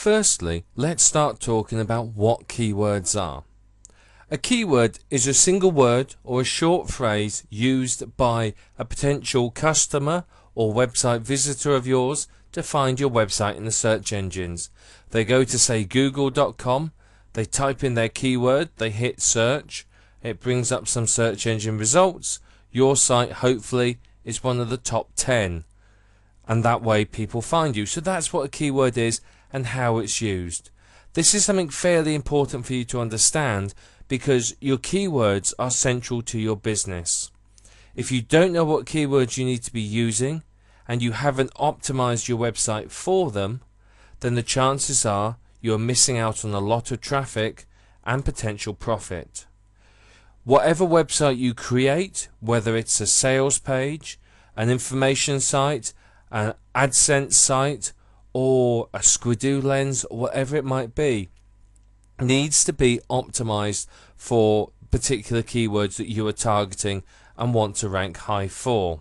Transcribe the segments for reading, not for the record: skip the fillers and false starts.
Firstly, let's start talking about what keywords are. A keyword is a single word or a short phrase used by a potential customer or website visitor of yours to find your website in the search engines. They go to, say, google.com, they type in their keyword, they hit search, it brings up some search engine results. Your site hopefully is one of the top 10, and that way people find you. So that's what a keyword is and how it's used. This is something fairly important for you to understand, because your keywords are central to your business. If you don't know what keywords you need to be using and you haven't optimized your website for them, then the chances are you're missing out on a lot of traffic and potential profit. Whatever website you create, whether it's a sales page, an information site, an AdSense site, or a Squidoo lens, or whatever it might be, needs to be optimized for particular keywords that you are targeting and want to rank high for.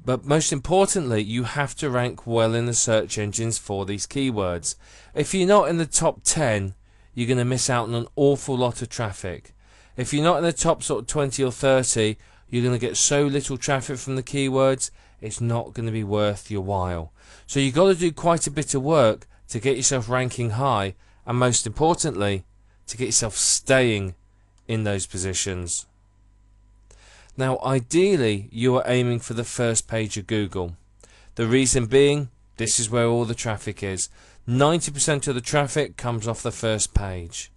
But most importantly, you have to rank well in the search engines for these keywords. If you're not in the top 10, you're going to miss out on an awful lot of traffic. If you're not in the top sort of 20 or 30, you're going to get so little traffic from the keywords, it's not going to be worth your while. So you've got to do quite a bit of work to get yourself ranking high, and most importantly, to get yourself staying in those positions. Now, ideally, you are aiming for the first page of Google. The reason being, this is where all the traffic is. 90% of the traffic comes off the first page.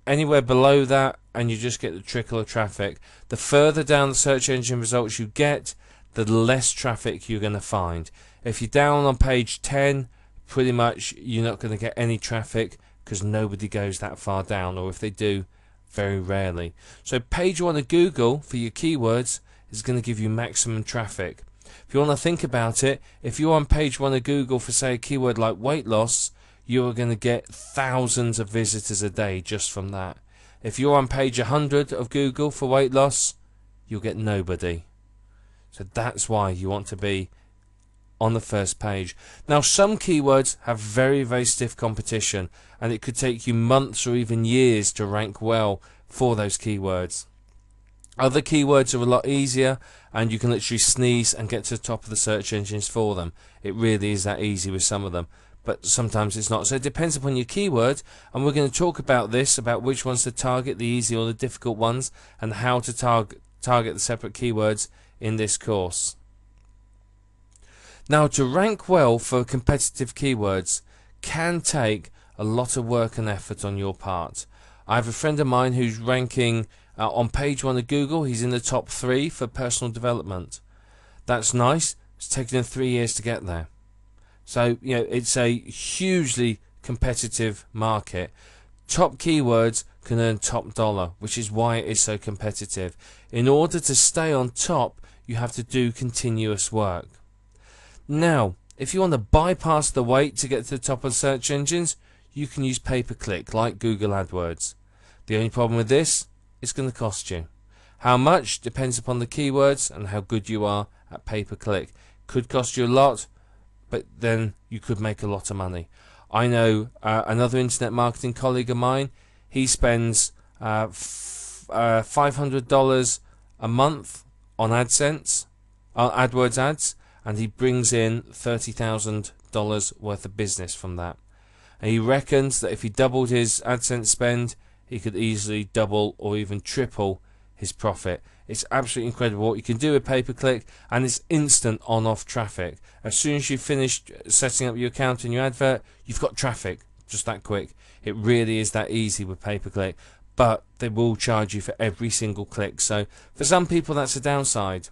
Anywhere below that, and you just get the trickle of traffic. The further down the search engine results you get, the less traffic you're going to find. If you're down on page 10, pretty much you're not going to get any traffic, because nobody goes that far down, or if they do, very rarely. So page 1 of Google for your keywords is going to give you maximum traffic. If you want to think about it, if you're on page 1 of Google for, say, a keyword like weight loss, you are going to get thousands of visitors a day just from that. If you're on page 100 of Google for weight loss, you'll get nobody. So that's why you want to be on the first page. Now, some keywords have very, very stiff competition, and it could take you months or even years to rank well for those keywords. Other keywords are a lot easier, and you can literally sneeze and get to the top of the search engines for them. It really is that easy with some of them, but sometimes it's not. So it depends upon your keyword, and we're going to talk about this, about which ones to target, the easy or the difficult ones, and how to target the separate keywords in this course. Now, to rank well for competitive keywords can take a lot of work and effort on your part. I have a friend of mine who's ranking on page 1 of Google. He's in the top 3 for personal development. That's nice. It's taken him 3 years to get there. So, you know, it's a hugely competitive market. Top keywords can earn top dollar, which is why it is so competitive. In order to stay on top, you have to do continuous work. Now, if you want to bypass the wait to get to the top of search engines, you can use pay-per-click like Google AdWords. The only problem with this, it's going to cost you. How much depends upon the keywords and how good you are at pay-per-click. Could cost you a lot, but then you could make a lot of money. I know another internet marketing colleague of mine, he spends $500 a month on AdSense, AdWords ads, and he brings in $30,000 worth of business from that. And he reckons that if he doubled his AdSense spend, he could easily double or even triple his profit. It's absolutely incredible what you can do with pay-per-click, and it's instant on-off traffic. As soon as you've finished setting up your account and your advert, you've got traffic just that quick. It really is that easy with pay-per-click, but they will charge you for every single click. So for some people, that's a downside.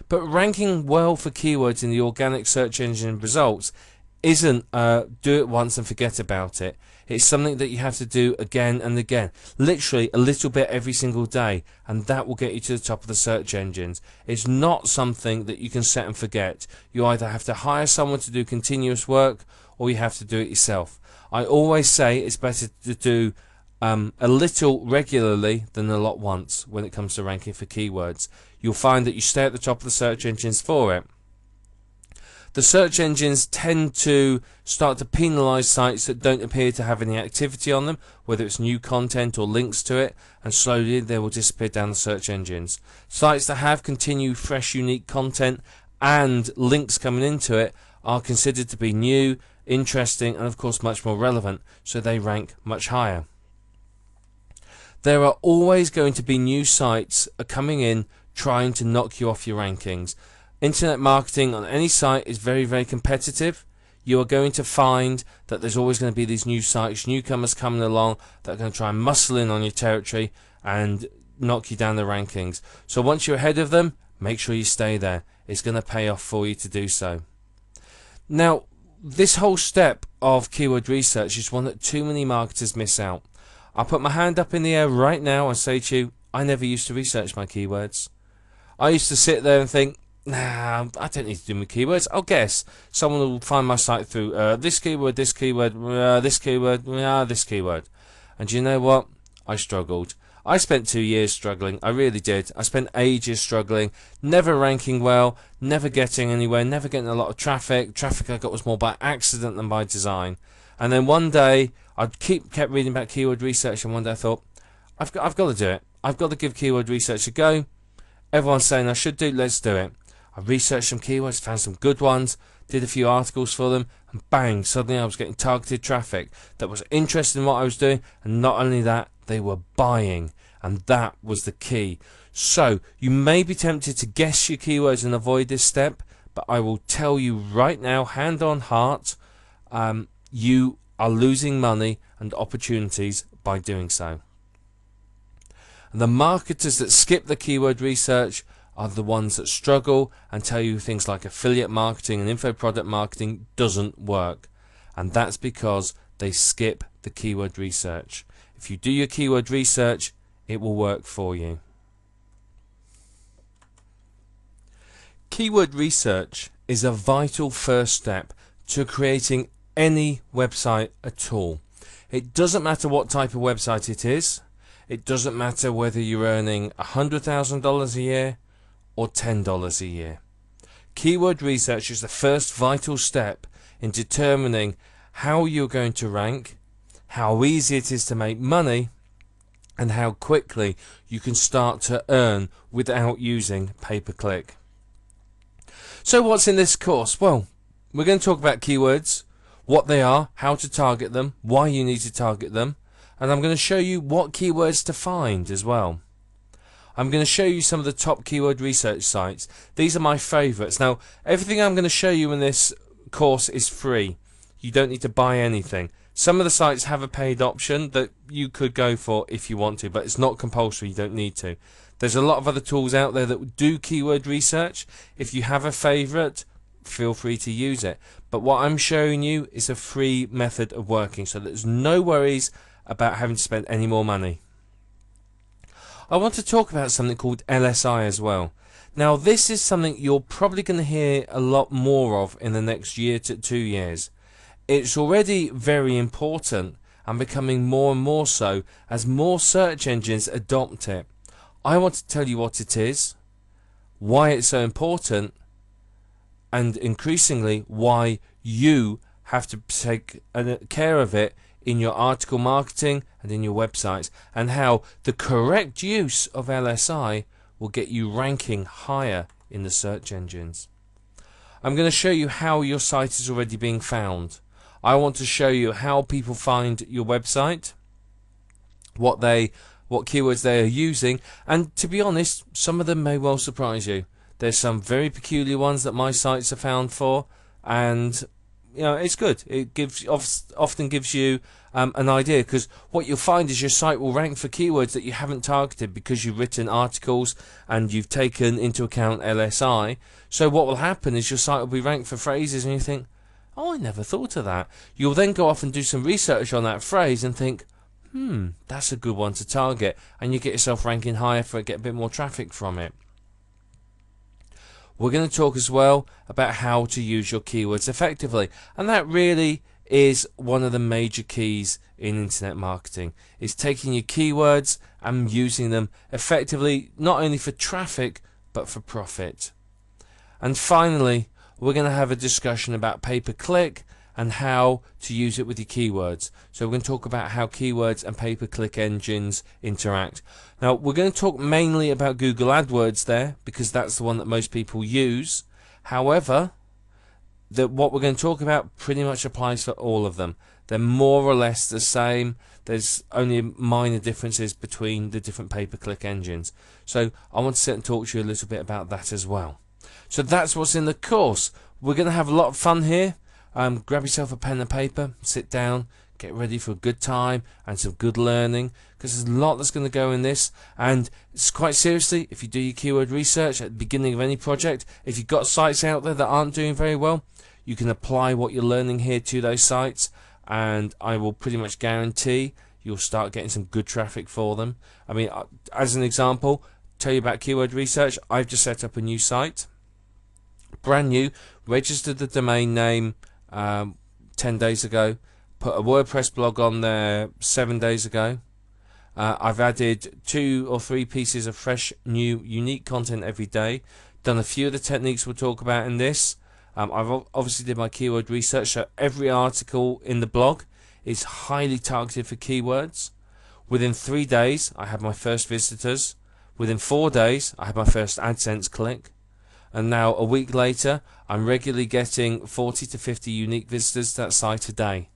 But ranking well for keywords in the organic search engine results isn't do it once and forget about it. It's something that you have to do again and again, literally a little bit every single day, and that will get you to the top of the search engines. It's not something that you can set and forget. You either have to hire someone to do continuous work, or you have to do it yourself. I always say it's better to do a little regularly than a lot once when it comes to ranking for keywords. You'll find that you stay at the top of the search engines for it. the search engines tend to start to penalize sites that don't appear to have any activity on them, whether it's new content or links to it, and slowly they will disappear down the search engines. Sites that have continued fresh, unique content and links coming into it are considered to be new, interesting, and of course much more relevant, so they rank much higher. There are always going to be new sites coming in trying to knock you off your rankings. Internet marketing on any site is very, very competitive. You are going to find that there's always going to be these new sites, newcomers coming along that are going to try and muscle in on your territory and knock you down the rankings. So once you're ahead of them, make sure you stay there. It's going to pay off for you to do so. Now, this whole step of keyword research is one that too many marketers miss out. I'll put my hand up in the air right now and say to you, I never used to research my keywords. I used to sit there and think, nah, I don't need to do my keywords. I'll guess. Someone will find my site through this keyword, this keyword, this keyword, this keyword. And you know what? I struggled. I spent 2 years struggling. I really did. I spent ages struggling, never ranking well, never getting anywhere, never getting a lot of traffic. Traffic I got was more by accident than by design. And then one day, I kept reading about keyword research, and one day I thought, I've got to do it. I've got to give keyword research a go. Everyone's saying I should do, let's do it. I researched some keywords, found some good ones, did a few articles for them, and bang, suddenly I was getting targeted traffic that was interested in what I was doing, and not only that, they were buying, and that was the key. So, you may be tempted to guess your keywords and avoid this step, but I will tell you right now, hand on heart, you are losing money and opportunities by doing so. And the marketers that skip the keyword research are the ones that struggle and tell you things like affiliate marketing and info product marketing doesn't work. And that's because they skip the keyword research. If you do your keyword research, it will work for you. Keyword research is a vital first step to creating any website at all. It doesn't matter what type of website it is. It doesn't matter whether you're earning $100,000 a year or $10 a year. Keyword research is the first vital step in determining how you're going to rank, how easy it is to make money, and how quickly you can start to earn without using pay-per-click. So what's in this course? Well, we're going to talk about keywords, what they are, how to target them, why you need to target them, and I'm going to show you what keywords to find as well. I'm going to show you some of the top keyword research sites. These are my favorites. Now, everything I'm going to show you in this course is free. You don't need to buy anything. Some of the sites have a paid option that you could go for if you want to, but it's not compulsory. You don't need to. There's a lot of other tools out there that do keyword research. If you have a favorite, feel free to use it. But what I'm showing you is a free method of working, so there's no worries about having to spend any more money. I want to talk about something called LSI as well. Now, this is something you're probably going to hear a lot more of in the next year to 2 years. It's already very important and becoming more and more so as more search engines adopt it. I want to tell you what it is, why it's so important, and increasingly why you have to take care of it in your article marketing and in your websites, and how the correct use of LSI will get you ranking higher in the search engines. I'm going to show you how your site is already being found. I want to show you how people find your website, what keywords they are using, and to be honest, some of them may well surprise you. There's some very peculiar ones that my sites are found for, and you know, it's good. It often gives you an idea, because what you'll find is your site will rank for keywords that you haven't targeted because you've written articles and you've taken into account LSI. So what will happen is your site will be ranked for phrases and you think, oh, I never thought of that. You'll then go off and do some research on that phrase and think, that's a good one to target, and you get yourself ranking higher for it, get a bit more traffic from it. We're going to talk as well about how to use your keywords effectively, and that really is one of the major keys in internet marketing, is taking your keywords and using them effectively, not only for traffic but for profit. And finally, we're going to have a discussion about pay-per-click and how to use it with your keywords. So we're going to talk about how keywords and pay-per-click engines interact. Now we're going to talk mainly about Google AdWords there, because that's the one that most people use. However, what we're going to talk about pretty much applies for all of them. They're more or less the same. There's only minor differences between the different pay-per-click engines. So I want to sit and talk to you a little bit about that as well. So that's what's in the course. We're going to have a lot of fun here. Grab yourself a pen and paper, sit down, get ready for a good time and some good learning, because there's a lot that's going to go in this. And it's quite seriously, if you do your keyword research at the beginning of any project, if you've got sites out there that aren't doing very well, you can apply what you're learning here to those sites, and I will pretty much guarantee you'll start getting some good traffic for them. I mean, as an example, tell you about keyword research, I've just set up a new site, brand new, registered the domain name 10 days ago, put a WordPress blog on there 7 days ago. I've added 2 or 3 pieces of fresh, new, unique content every day. Done a few of the techniques we'll talk about in this. I've obviously did my keyword research, so every article in the blog is highly targeted for keywords. Within 3 days, I had my first visitors. Within 4 days, I had my first AdSense click. And now, a week later, I'm regularly getting 40 to 50 unique visitors to that site a day.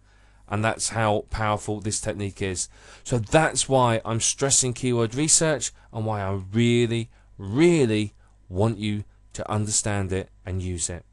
And that's how powerful this technique is. So that's why I'm stressing keyword research, and why I really, really want you to understand it and use it.